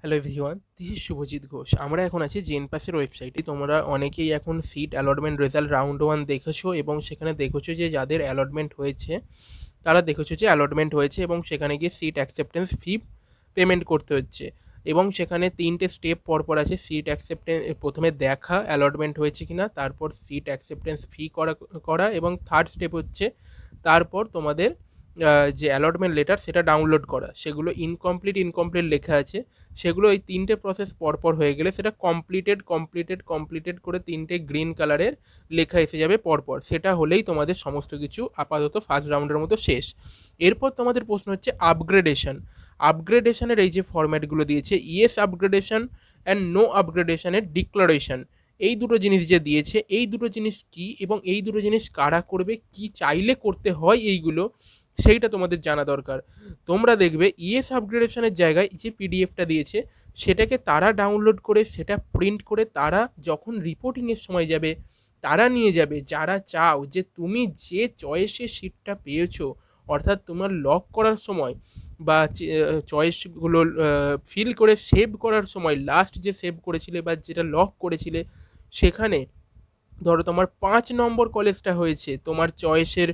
Hello everyone, this is Subhajit Ghosh. আমরা এখন আছি জেনপাসের ওয়েবসাইটে। তোমরা অনেকেই এখন সিট অ্যালটমেন্ট রেজাল্ট রাউন্ড 1 দেখেছো এবং সেখানে দেখেছো যে যাদের অ্যালটমেন্ট হয়েছে তারা দেখেছো যে অ্যালটমেন্ট হয়েছে এবং সেখানে গিয়ে সিট অ্যাকসেপ্টেন্স ফি পেমেন্ট করতে হচ্ছে এবং সেখানে 3টে স্টেপ পরপর আছে। সিট অ্যাকসেপ্টেন্স প্রথমে দেখা অ্যালটমেন্ট হয়েছে কিনা, তারপর সিট অ্যাকসেপ্টেন্স ফি করা এবং থার্ড স্টেপ হচ্ছে তারপর তোমাদের যে অ্যালটমেন্ট লেটার সেটা ডাউনলোড করা। সেগুলো ইনকমপ্লিট লেখা আছে, সেগুলো এই 3টে প্রসেস পরপর হয়ে গেলে সেটা কমপ্লিটেড করে 3টে গ্রিন কালারের লেখা এসে যাবে পরপর। সেটা হলেই তোমাদের সমস্ত কিছু আপাতত ফার্স্ট রাউন্ডের মতো শেষ। এরপর তোমাদের প্রশ্ন হচ্ছে আপগ্রেডেশনের এই যে ফরম্যাটগুলো দিয়েছে, ইয়েস আপগ্রেডেশন অ্যান্ড নো আপগ্রেডেশনের ডিক্লারেশন, এই দুটো জিনিস যে দিয়েছে, এই দুটো জিনিস কি এবং এই দুটো জিনিস কারা করবে, কি চাইলে করতে হয় এইগুলো, সেইটা তোমাদের জানা দরকার। তোমরা দেখবে ইএস আপগ্রেডেশনের জায়গায় যে পিডিএফটা দিয়েছে সেটাকে তারা ডাউনলোড করে সেটা প্রিন্ট করে তারা যখন রিপোর্টিংয়ের সময় যাবে তারা নিয়ে যাবে যারা চাও যে তুমি যে চয়েসের সিটটা পেয়েছো, অর্থাৎ তোমার লক করার সময় বা চয়েসগুলো ফিল করে সেভ করার সময় লাস্ট যে সেভ করেছিলে বা যেটা লক করেছিলে সেখানে ধরো তোমার 5 নম্বর কলেজটা হয়েছে তোমার চয়েসের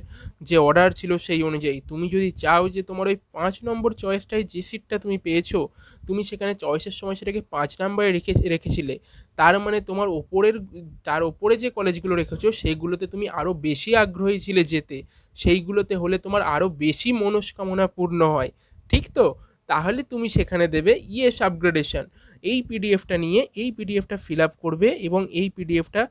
যে অর্ডার ছিল সেই অনুযায়ী। তুমি যদি চাও যে তোমার ওই 5 নম্বর চয়েসটাই যে সিটটা তুমি পেয়েছো, তুমি সেখানে চয়েসের সময় সেটাকে 5 নম্বরে রেখেছিলে, তার মানে তোমার তার ওপরে যে কলেজগুলো রেখেছো সেগুলোতে তুমি আরও বেশি আগ্রহী ছিলে যেতে, সেইগুলোতে হলে তোমার আরও বেশি মনস্কামনা পূর্ণ হয়, ঠিক তো? তাহলে তুমি সেখানে দেবে ইয়েস আপগ্রেডেশন। এই পিডিএফটা নিয়ে এই পিডিএফটা ফিল আপ করবে এবং এই পিডিএফটা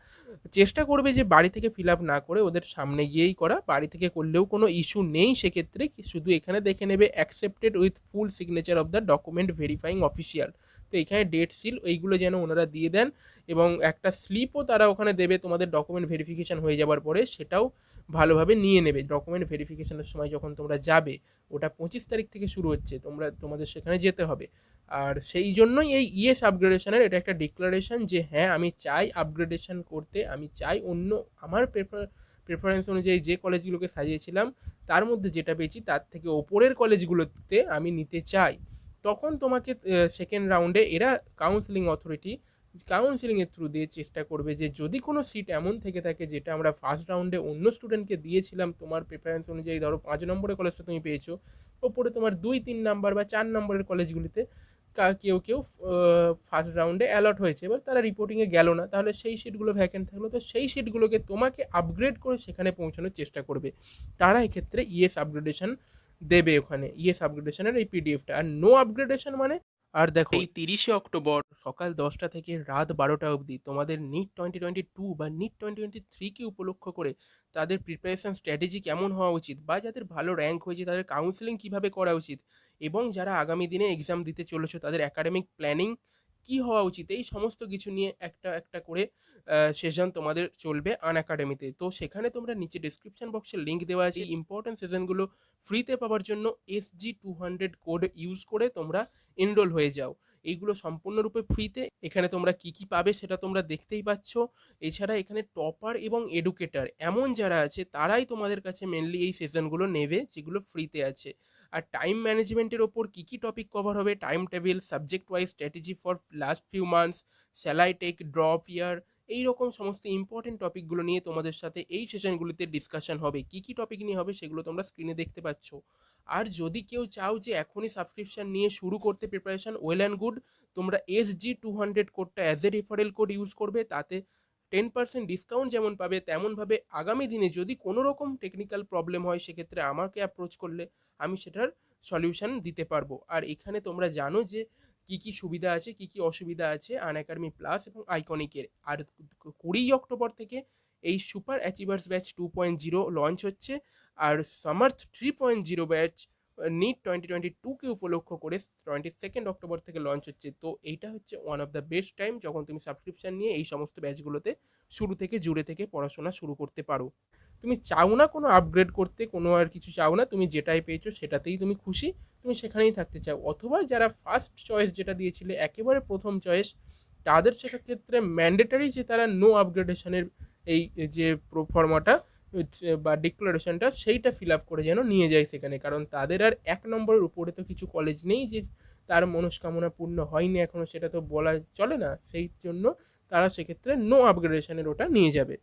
চেষ্টা করবে যে বাড়ি থেকে ফিল আপ না করে ওদের সামনে গিয়েই করা। বাড়ি থেকে করলেও কোনো ইস্যু নেই সেক্ষেত্রে, শুধু এখানে দেখে নেবে accepted with full signature of the document verifying official. তো এখানে ডেট সিল এইগুলো যেন ওনারা দিয়ে দেন এবং একটা স্লিপও তারা ওখানে দেবে তোমাদের ডকুমেন্ট ভেরিফিকেশান হয়ে যাবার পরে, সেটাও ভালোভাবে নিয়ে নেবে। ডকুমেন্ট ভেরিফিকেশানের সময় যখন তোমরা যাবে, ওটা 25 তারিখ থেকে শুরু হচ্ছে, তোমাদের সেখানে যেতে হবে। আর সেই জন্যই এই ইএস আপগ্রেডেশনের এটা একটা ডিক্লারেশন যে হ্যাঁ আমি চাই আপগ্রেডেশন করতে, আমি চাই অন্য আমার প্রেফারেন্স অনুযায়ী যে কলেজগুলোকে সাজিয়েছিলাম তার মধ্যে যেটা পেয়েছি তার থেকে ওপরের কলেজগুলোতে আমি নিতে চাই। তখন তোমাকে সেকেন্ড রাউন্ডে এরা কাউন্সিলিংয়ের থ্রু দিয়ে চেষ্টা করবে যে যদি কোনো সিট এমন থেকে থাকে যেটা আমরা ফার্স্ট রাউন্ডে অন্য স্টুডেন্টকে দিয়েছিলাম তোমার প্রেফারেন্স অনুযায়ী, ধরো 5 নম্বরের কলেজটা তুমি পেয়েছো, ওপরে তোমার 2-3 নাম্বার বা 4 নম্বরের কলেজগুলিতে কেউ ফার্স্ট রাউন্ডে অ্যালট হয়েছে, এবার তারা রিপোর্টিংয়ে গেল না, তাহলে সেই সিটগুলো ভ্যাকেন্ট থাকলো, তো সেই সিটগুলোকে তোমাকে আপগ্রেড করে সেখানে পৌঁছানোর চেষ্টা করবে তারা। এক্ষেত্রে ইএস আপগ্রেডেশন দেবে ওখানে, ইএস আপগ্রেডেশনের এই পিডিএফটা। আর নো আপগ্রেডেশন মানে, আর দেখো এই 30শে অক্টোবর সকাল 10টা থেকে রাত 12টা অবধি তোমাদের নিট 2022 বা নিট 2023কে উপলক্ষ করে তাদের প্রিপারেশন স্ট্র্যাটেজি কেমন হওয়া উচিত, বা যাদের ভালো র্যাঙ্ক হয়েছে তাদের কাউন্সেলিং কীভাবে করা উচিত, এবং যারা আগামী দিনে এক্সাম দিতে চলেছো তাদের একাডেমিক প্ল্যানিং কী হওয়া উচিত, এই সমস্ত কিছু নিয়ে একটা একটা করে সেশন তোমাদের চলবে আনএকাডেমিতে। তো সেখানে তোমরা নিচে ডিসক্রিপশন বক্সে লিঙ্ক দেওয়া আছে, এই ইম্পর্টেন্ট সেশনগুলো ফ্রিতে পাওয়ার জন্য SG200 কোড ইউজ করে তোমরা এনরোল হয়ে যাও। এইগুলো সম্পূর্ণরূপে ফ্রিতে। এখানে তোমরা কি কি পাবে সেটা তোমরা দেখতেই পাচ্ছ। এছাড়া এখানে টপার এবং এডুকেটার এমন যারা আছে তারাই তোমাদের কাছে মেনলি এই সেশনগুলো নেবে যেগুলো ফ্রিতে আছে। আর টাইম ম্যানেজমেন্টের ওপর কী কী টপিক কভার হবে, time table, subject wise strategy for last few months, shall I take drop year, এইরকম সমস্ত ইম্পর্টেন্ট টপিকগুলো নিয়ে তোমাদের সাথে এই সেশনগুলিতে ডিসকাশন হবে। কী কী টপিক নিয়ে হবে সেগুলো তোমরা স্ক্রিনে দেখতে পাচ্ছ। আর যদি কেউ চাও যে এখনই সাবস্ক্রিপশন নিয়ে শুরু করতে প্রিপারেশন, ওয়েল অ্যান্ড গুড, তোমরা SG200 কোডটা as a referral code use করবে, তাতে 10% ডিসকাউন্ট যেমন পাবে তেমনভাবে আগামী দিনে যদি কোনো রকম টেকনিক্যাল প্রবলেম হয় সেক্ষেত্রে আমাকে অ্যাপ্রোচ করলে আমি সেটার সলিউশন দিতে পারবো। আর এখানে তোমরা জানো যে কি কি সুবিধা আছে কি কি অসুবিধা আছে আনএকাডেমি প্লাস এবং আইকনিকের। আর 20 অক্টোবর থেকে এই সুপার অ্যাচিভার্স ব্যাচ 2.0 লঞ্চ হচ্ছে, আর সামার্থ 3.0 ব্যাচ নিট 2022কে উপলক্ষ করে 22 অক্টোবর থেকে লঞ্চ হচ্ছে। তো এইটা হচ্ছে one of the best time যখন তুমি সাবস্ক্রিপশন নিয়ে এই সমস্ত ব্যাচগুলোতে শুরু থেকে জুড়ে থেকে পড়াশোনা শুরু করতে পারো। তুমি চাও না কোনো আপগ্রেড করতে, কোনো আর কিছু চাও না, তুমি যেটাই পেয়েছো সেটাতেই তুমি খুশি, তুমি সেখানেই থাকতে চাও। অথবা যারা ফার্স্ট চয়েস যেটা দিয়েছিলে একেবারে প্রথম চয়েস, তাদের সেক্ষেত্রে ম্যান্ডেটারি যে তারা নো আপগ্রেডেশনের এই যে প্রোফর্মাটা বা ডিক্লারেশনটা সেইটা ফিল আপ করে যেন নিয়ে যায় সেখানে, কারণ তাদের আর 1 নম্বরের উপরে তো কিছু কলেজ নেই যে তার মনস্কামনা পূর্ণ হয়নি এখনও, সেটা তো বলা চলে না, সেই জন্য তারা সেক্ষেত্রে নো আপগ্রেডেশনের ওটা নিয়ে যাবে।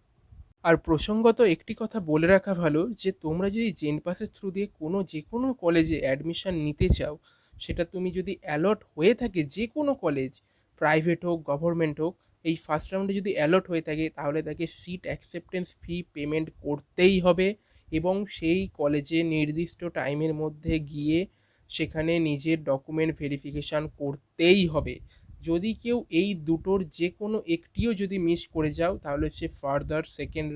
আর প্রসঙ্গত একটি কথা বলে রাখা ভালো যে তোমরা যদি জেনপাসের থ্রু দিয়ে যে কোনো কলেজে অ্যাডমিশন নিতে চাও, সেটা তুমি যদি অ্যালট হয়ে থাকে যে কোনো কলেজ, প্রাইভেট হোক গভর্নমেন্ট হোক, এই ফার্স্ট রাউন্ডে যদি অ্যালট হয়ে থাকে তাহলে তাকে সিট অ্যাকসেপ্টেন্স ফি পেমেন্ট করতেই হবে, এবং সেই কলেজে নির্দিষ্ট টাইমের মধ্যে গিয়ে সেখানে নিজের ডকুমেন্ট ভেরিফিকেশান করতেই হবে। যদি কেউ এই দুটোর যে কোনো একটিও যদি মিস করে যাও তাহলে সে ফার্দার সেকেন্ড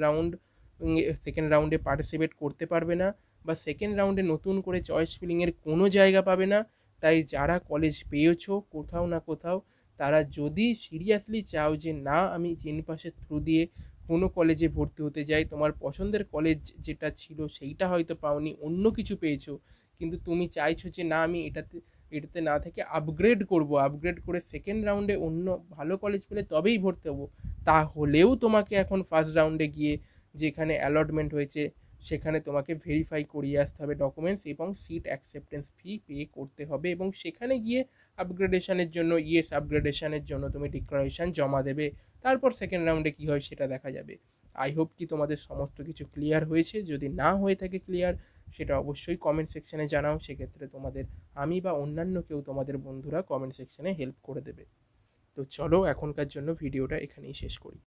রাউন্ডে পার্টিসিপেট করতে পারবে না, বা সেকেন্ড রাউন্ডে নতুন করে চয়েস ফিলিংয়ের কোনো জায়গা পাবে না। তাই যারা কলেজ পেয়েছো কোথাও না কোথাও, তারা যদি সিরিয়াসলি চাও যে না আমি জেনপাসের থ্রু দিয়ে কোনো কলেজে ভর্তি হতে যাই, তোমার পছন্দের কলেজ যেটা ছিল সেইটা হয়তো পাওনি, অন্য কিছু পেয়েছো, কিন্তু তুমি চাইছো যে না আমি এটাতে না থেকে আপগ্রেড করে সেকেন্ড রাউন্ডে অন্য ভালো কলেজ পেলে তবেই ভর্তি হবো, তাহলেও তোমাকে এখন ফার্স্ট রাউন্ডে গিয়ে যেখানে অ্যালটমেন্ট হয়েছে সেখানে তোমাকে ভেরিফাই করিয়ে আসতে হবে ডকুমেন্টস, এবং সিট অ্যাকসেপ্টেন্স ফি পে করতে হবে, এবং সেখানে গিয়ে আপগ্রেডেশনের জন্য তুমি ডিক্লারেশন জমা দেবে। তারপর সেকেন্ড রাউন্ডে কী হয় সেটা দেখা যাবে। আই হোপ কি তোমাদের সমস্ত কিছু ক্লিয়ার হয়েছে। যদি না হয়ে থাকে ক্লিয়ার, সেটা অবশ্যই কমেন্ট সেকশনে জানাও, সেক্ষেত্রে তোমাদের আমি বা অন্যান্য কেউ তোমাদের বন্ধুরা কমেন্ট সেকশনে হেল্প করে দেবে। তো চলো এখনকার জন্য ভিডিওটা এখানেই শেষ করি।